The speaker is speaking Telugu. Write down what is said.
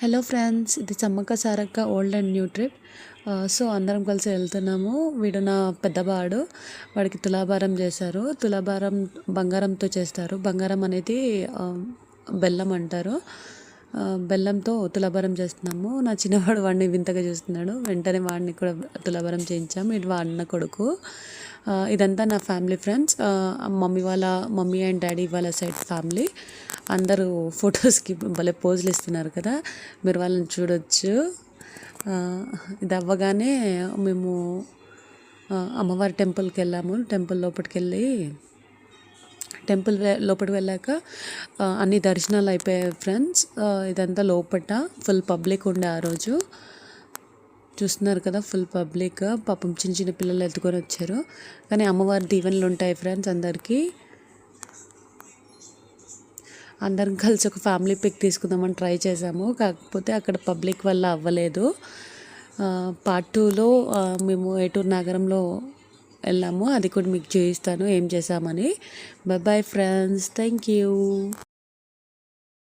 హలో ఫ్రెండ్స్, ఇది Sammakka Sarakka old and new trip. So అందరం కలిసి వెళ్తున్నాము. వీడు నా పెద్దవాడు. వాడికి తులాభారం చేశారు. తులాభారం బంగారంతో చేస్తారు. బంగారం అనేది బెల్లం అంటారు. బెల్లంతో తులాభారం చేస్తున్నాము. నా చిన్నవాడు వాడిని వింతగా చూస్తున్నాడు. వెంటనే వాడిని కూడా తులాభారం చేయించాము. ఇది వాడిన కొడుకు. ఇదంతా నా family friends. Mummy and daddy వాళ్ళ సైడ్ ఫ్యామిలీ. అందరూ ఫొటోస్కి భలే పోజులు ఇస్తున్నారు కదా, మీరు వాళ్ళని చూడొచ్చు. ఇది అవ్వగానే మేము అమ్మవారి టెంపుల్కి వెళ్ళాము. టెంపుల్ లోపలికి వెళ్ళాక అన్ని దర్శనాలు అయిపోయాయి ఫ్రెండ్స్. ఇదంతా లోపట ఫుల్ పబ్లిక్ ఉండే ఆ రోజు. చూస్తున్నారు కదా, ఫుల్ పబ్లిక్. పాపం చిన్న చిన్న పిల్లలు ఎత్తుకొని వచ్చారు. కానీ అమ్మవారి దీవెనలు ఉంటాయి ఫ్రెండ్స్ అందరికీ. అందరం కలిసి ఒక ఫ్యామిలీ పిక్ తీసుకుందామని ట్రై చేసాము. కాకపోతే అక్కడ పబ్లిక్ వల్ల అవ్వలేదు. పార్ట్ 2లో మేము ఏటూరు నగరంలో వెళ్ళాము. అది కూడా మీకు చూపిస్తాను ఏం చేసామని. Bye friends, thank you.